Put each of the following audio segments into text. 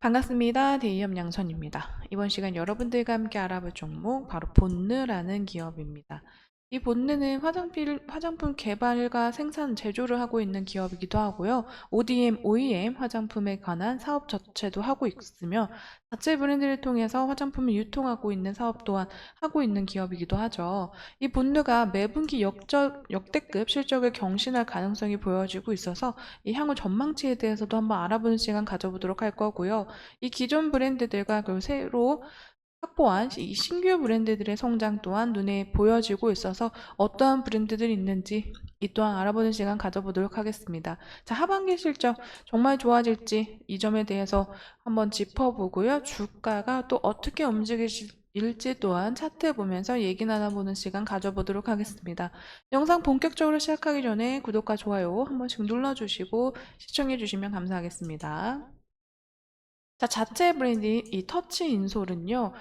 반갑습니다. 대기업 양선입니다. 이번 시간 여러분들과 함께 알아볼 종목 바로 본느라는 기업입니다. 이 본느는 화장품 개발과 생산, 제조를 하고 있는 기업이기도 하고요. ODM, OEM 화장품에 관한 사업 자체도 하고 있으며 자체 브랜드를 통해서 화장품을 유통하고 있는 사업 또한 하고 있는 기업이기도 하죠. 이 본느가 매분기 역대급 실적을 경신할 가능성이 보여지고 있어서 이 향후 전망치에 대해서도 한번 알아보는 시간 가져보도록 할 거고요. 이 기존 브랜드들과 그리고 새로 확보한 이 신규 브랜드들의 성장 또한 눈에 보여지고 있어서 어떠한 브랜드들이 있는지 이 또한 알아보는 시간 가져보도록 하겠습니다. 자, 하반기 실적 정말 좋아질지 이 점에 대해서 한번 짚어보고요. 주가가 또 어떻게 움직일지 또한 차트 보면서 얘기 나눠보는 시간 가져보도록 하겠습니다. 영상 본격적으로 시작하기 전에 구독과 좋아요 한 번씩 눌러주시고 시청해주시면 감사하겠습니다. 자, 자체 브랜드인 이 터치 인솔은요,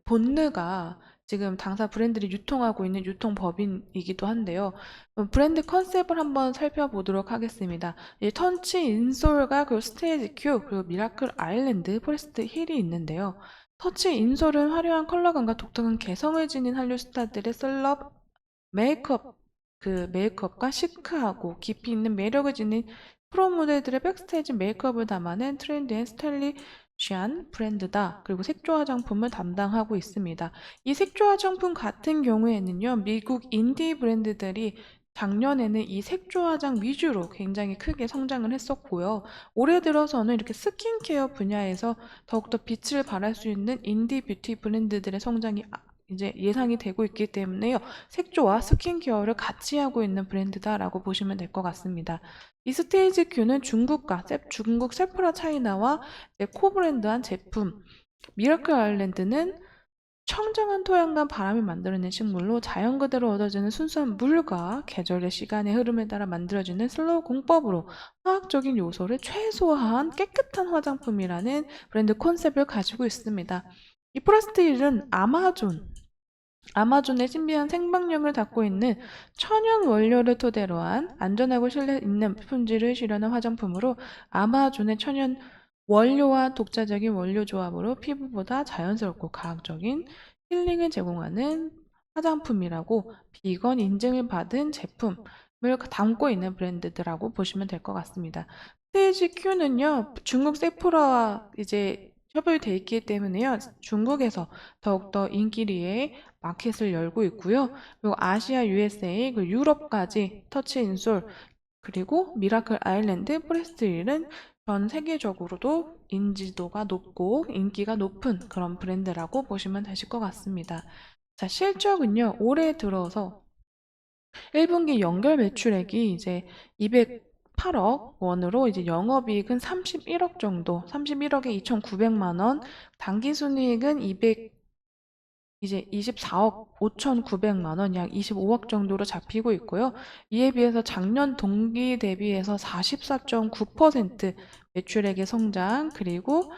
본느가 지금 당사 브랜드를 유통하고 있는 유통법인이기도 한데요. 브랜드 컨셉을 한번 살펴보도록 하겠습니다. 이 터치 인솔과 그리고 스테이지 큐, 그리고 미라클 아일랜드, 포레스트 힐이 있는데요. 터치 인솔은 화려한 컬러감과 독특한 개성을 지닌 한류 스타들의 셀럽 메이크업, 메이크업과 시크하고 깊이 있는 매력을 지닌 프로 모델들의 백스테이지 메이크업을 담아낸 트렌디한 스타일리시한 브랜드다. 그리고 색조 화장품을 담당하고 있습니다. 이 색조 화장품 같은 경우에는요, 미국 인디 브랜드들이 작년에는 이 색조 화장 위주로 굉장히 크게 성장을 했었고요. 올해 들어서는 이렇게 스킨케어 분야에서 더욱더 빛을 발할 수 있는 인디 뷰티 브랜드들의 성장이 이제 예상이 되고 있기 때문에요. 색조와 스킨케어를 같이 하고 있는 브랜드다라고 보시면 될 것 같습니다. 이 스테이지 Q는 중국 세프라 차이나와 코브랜드한 제품, 미라클 아일랜드는 청정한 토양과 바람이 만들어낸 식물로 자연 그대로 얻어지는 순수한 물과 계절의 시간의 흐름에 따라 만들어지는 슬로우 공법으로 화학적인 요소를 최소화한 깨끗한 화장품이라는 브랜드 컨셉을 가지고 있습니다. 이 프라스틸은 아마존의 신비한 생명력을 담고 있는 천연 원료를 토대로 한 안전하고 신뢰 있는 품질을 실현한 화장품으로 아마존의 천연 원료와 독자적인 원료 조합으로 피부보다 자연스럽고 과학적인 힐링을 제공하는 화장품이라고 비건 인증을 받은 제품을 담고 있는 브랜드들라고 보시면 될 것 같습니다. 스테이지 Q는요, 중국 세프라와 이제 협업이 돼 있기 때문에요, 중국에서 더욱더 인기리에 마켓을 열고 있고요. 그리고 아시아, USA, 그리고 유럽까지 터치 인솔, 그리고 미라클 아일랜드, 프레스틸은 전 세계적으로도 인지도가 높고 인기가 높은 그런 브랜드라고 보시면 되실 것 같습니다. 자, 실적은요, 올해 들어서 1분기 연결 매출액이 이제 208억 원으로 이제 영업이익은 31억 정도, 31억에 2,900만 원, 당기순이익은 이제 24억 5,900만 원, 약 25억 정도로 잡히고 있고요. 이에 비해서 작년 동기 대비해서 44.9% 매출액의 성장, 그리고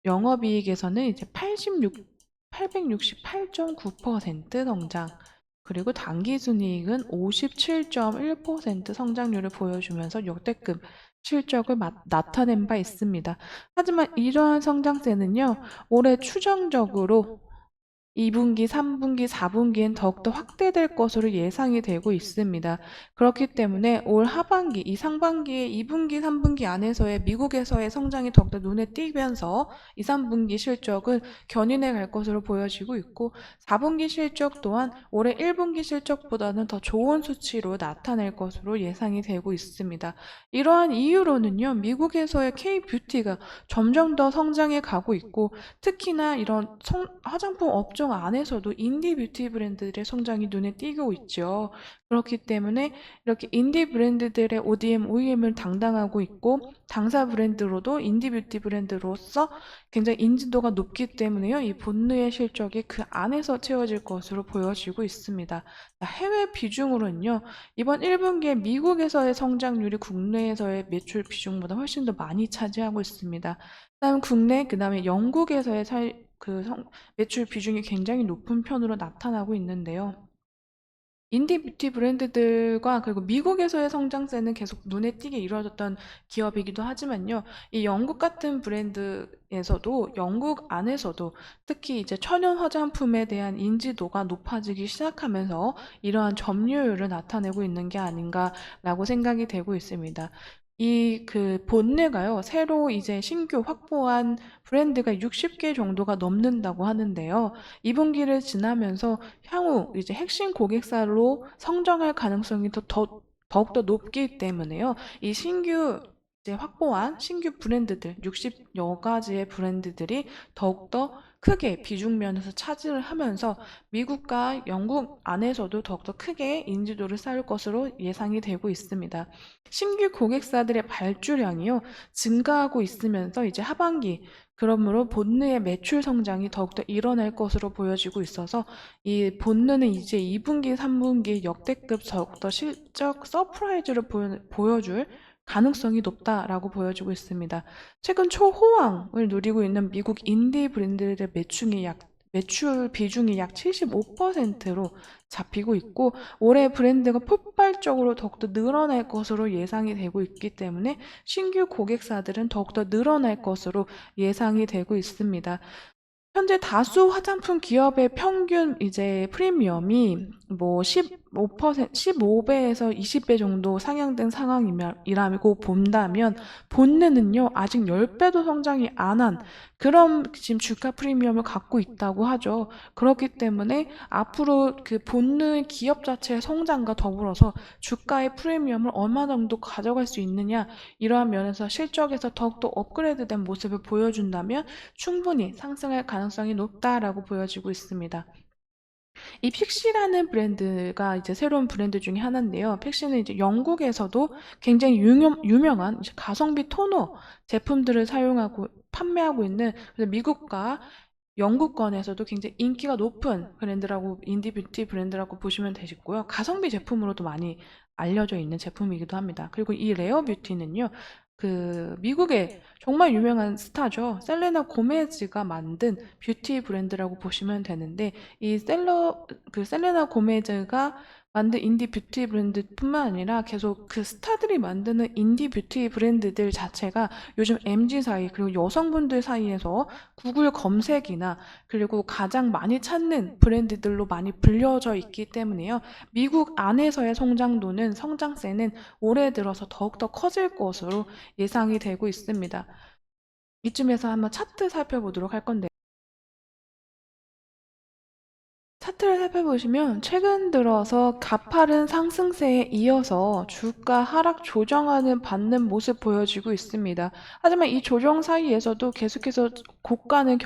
영업이익에서는 이제 868.9% 성장, 그리고 당기순이익은 57.1% 성장률을 보여주면서 역대급 실적을 나타낸 바 있습니다. 하지만 이러한 성장세는요, 올해 추정적으로 2분기, 3분기, 4분기엔 더욱더 확대될 것으로 예상이 되고 있습니다. 그렇기 때문에 올 하반기, 이 상반기에 2분기, 3분기 안에서의 미국에서의 성장이 더욱더 눈에 띄면서 2, 3분기 실적은 견인해 갈 것으로 보여지고 있고 4분기 실적 또한 올해 1분기 실적보다는 더 좋은 수치로 나타낼 것으로 예상이 되고 있습니다. 이러한 이유로는요, 미국에서의 K-뷰티가 점점 더 성장해 가고 있고 특히나 이런 화장품 업종 안에서도 인디 뷰티 브랜드들의 성장이 눈에 띄고 있죠. 그렇기 때문에 이렇게 인디 브랜드들의 ODM, OEM을 담당하고 있고 당사 브랜드로도 인디 뷰티 브랜드로서 굉장히 인지도가 높기 때문에요. 이 본느의 실적이 그 안에서 채워질 것으로 보여지고 있습니다. 해외 비중으로는요. 이번 1분기에 미국에서의 성장률이 국내에서의 매출 비중보다 훨씬 더 많이 차지하고 있습니다. 그다음 국내, 그다음에 영국에서의 매출 비중이 굉장히 높은 편으로 나타나고 있는데요. 인디 뷰티 브랜드들과 그리고 미국에서의 성장세는 계속 눈에 띄게 이루어졌던 기업이기도 하지만요. 이 영국 같은 브랜드에서도 영국 안에서도 특히 이제 천연 화장품에 대한 인지도가 높아지기 시작하면서 이러한 점유율을 나타내고 있는 게 아닌가라고 생각이 되고 있습니다. 이 그 본네가요, 새로 이제 신규 확보한 브랜드가 60개 정도가 넘는다고 하는데요. 2분기를 지나면서 향후 이제 핵심 고객사로 성장할 가능성이 더욱더 높기 때문에요. 이 신규 이제 확보한 신규 브랜드들, 60여 가지의 브랜드들이 더욱더 크게 비중 면에서 차지를 하면서 미국과 영국 안에서도 더욱더 크게 인지도를 쌓을 것으로 예상이 되고 있습니다. 신규 고객사들의 발주량이요, 증가하고 있으면서 이제 하반기, 그러므로 본느의 매출 성장이 더욱더 일어날 것으로 보여지고 있어서 이 본느는 이제 2분기, 3분기 역대급 더욱더 실적 서프라이즈를 보여줄 가능성이 높다라고 보여지고 있습니다. 최근 초호황을 누리고 있는 미국 인디 브랜드들의 매출 비중이 약 75%로 잡히고 있고, 올해 브랜드가 폭발적으로 더욱더 늘어날 것으로 예상이 되고 있기 때문에 신규 고객사들은 더욱더 늘어날 것으로 예상이 되고 있습니다. 현재 다수 화장품 기업의 평균 이제 프리미엄이 뭐 15%, 15배에서 20배 정도 상향된 상황이라고 본다면, 본네는요, 아직 10배도 성장이 안 한 그런 지금 주가 프리미엄을 갖고 있다고 하죠. 그렇기 때문에 앞으로 그 본네 기업 자체의 성장과 더불어서 주가의 프리미엄을 얼마 정도 가져갈 수 있느냐, 이러한 면에서 실적에서 더욱더 업그레이드된 모습을 보여준다면 충분히 상승할 가능성이 높다라고 보여지고 있습니다. 이 픽시라는 브랜드가 이제 새로운 브랜드 중에 하나인데요. 픽시는 이제 영국에서도 굉장히 유명한 이제 가성비 토너 제품들을 사용하고 판매하고 있는, 그래서 미국과 영국권에서도 굉장히 인기가 높은 브랜드라고, 인디 뷰티 브랜드라고 보시면 되시고요. 가성비 제품으로도 많이 알려져 있는 제품이기도 합니다. 그리고 이 레어 뷰티는요, 그 미국의 정말 유명한 스타죠. 셀레나 고메즈가 만든 뷰티 브랜드라고 보시면 되는데, 셀레나 고메즈가 만든 인디 뷰티 브랜드뿐만 아니라 계속 그 스타들이 만드는 인디 뷰티 브랜드들 자체가 요즘 MZ 사이, 그리고 여성분들 사이에서 구글 검색이나 그리고 가장 많이 찾는 브랜드들로 많이 불려져 있기 때문에요. 미국 안에서의 성장세는 올해 들어서 더욱더 커질 것으로 예상이 되고 있습니다. 이쯤에서 한번 차트 살펴보도록 할 건데, 차트를 살펴보시면 최근 들어서 가파른 상승세에 이어서 주가 하락 조정하는 받는 모습 보여지고 있습니다. 하지만 이 조정 사이에서도 계속해서 고점은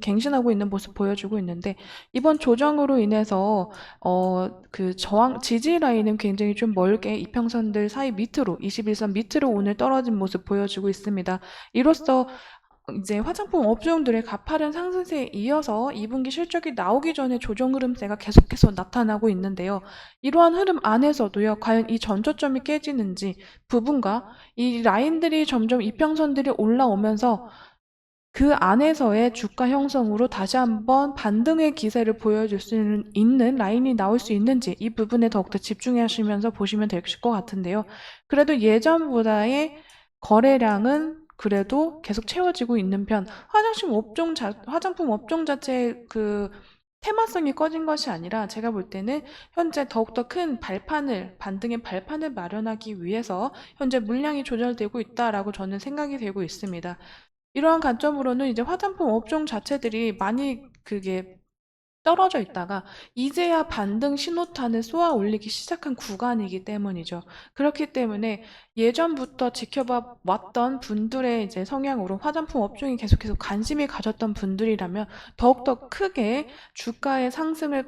갱신하고 있는 모습 보여주고 있는데, 이번 조정으로 인해서 그 지지 라인은 굉장히 좀 멀게 이평선들 사이 밑으로, 21선 밑으로 오늘 떨어진 모습 보여주고 있습니다. 이로써 이제 화장품 업종들의 가파른 상승세에 이어서 2분기 실적이 나오기 전에 조정 흐름세가 계속해서 나타나고 있는데요. 이러한 흐름 안에서도요, 과연 이 전저점이 깨지는지 부분과 이 라인들이 점점 이평선들이 올라오면서 그 안에서의 주가 형성으로 다시 한번 반등의 기세를 보여줄 수 있는 라인이 나올 수 있는지, 이 부분에 더욱더 집중하시면서 보시면 될 것 같은데요. 그래도 예전보다의 거래량은 그래도 계속 채워지고 있는 편, 화장품 업종 자체의 그 테마성이 꺼진 것이 아니라, 제가 볼 때는 현재 더욱더 큰 반등의 발판을 마련하기 위해서 현재 물량이 조절되고 있다라고 저는 생각이 되고 있습니다. 이러한 관점으로는 이제 화장품 업종 자체들이 많이 그게 떨어져 있다가 이제야 반등 신호탄을 쏘아 올리기 시작한 구간이기 때문이죠. 그렇기 때문에 예전부터 지켜봐 왔던 분들의 이제 성향으로 화장품 업종에 계속해서 관심이 가졌던 분들이라면 더욱더 크게 주가의 상승을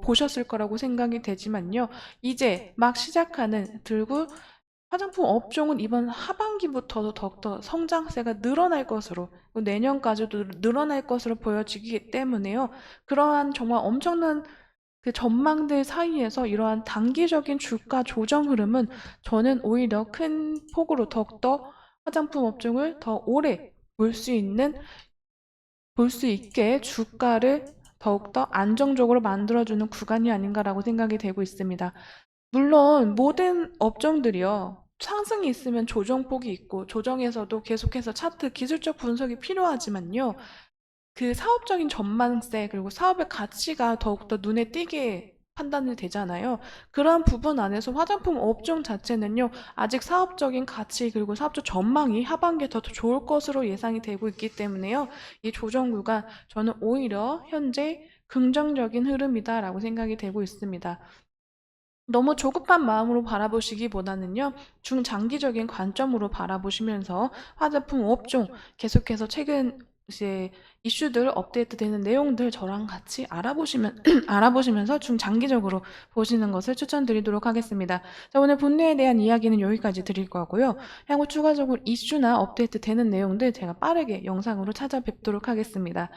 보셨을 거라고 생각이 되지만요. 이제 막 시작하는 들고 화장품 업종은 이번 하반기부터도 더욱더 성장세가 늘어날 것으로, 내년까지도 늘어날 것으로 보여지기 때문에요. 그러한 정말 엄청난 그 전망들 사이에서 이러한 단기적인 주가 조정 흐름은 저는 오히려 큰 폭으로 더욱더 화장품 업종을 더 오래 볼 수 있게 주가를 더욱더 안정적으로 만들어주는 구간이 아닌가라고 생각이 되고 있습니다. 물론 모든 업종들이요. 상승이 있으면 조정폭이 있고 조정에서도 계속해서 차트 기술적 분석이 필요하지만요. 그 사업적인 전망세 그리고 사업의 가치가 더욱더 눈에 띄게 판단이 되잖아요. 그러한 부분 안에서 화장품 업종 자체는요. 아직 사업적인 가치 그리고 사업적 전망이 하반기에 더 좋을 것으로 예상이 되고 있기 때문에요. 이 조정 구간 저는 오히려 현재 긍정적인 흐름이다라고 생각이 되고 있습니다. 너무 조급한 마음으로 바라보시기보다는요, 중장기적인 관점으로 바라보시면서 화장품 업종 계속해서 최근 이제 이슈들 업데이트되는 내용들 저랑 같이 알아보시면 알아보시면서 중장기적으로 보시는 것을 추천드리도록 하겠습니다. 자, 오늘 본뇌에 대한 이야기는 여기까지 드릴 거고요. 향후 추가적으로 이슈나 업데이트되는 내용들 제가 빠르게 영상으로 찾아뵙도록 하겠습니다.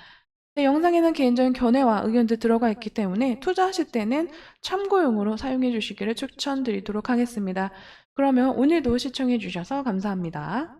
네, 영상에는 개인적인 견해와 의견도 들어가 있기 때문에 투자하실 때는 참고용으로 사용해 주시기를 추천드리도록 하겠습니다. 그러면 오늘도 시청해 주셔서 감사합니다.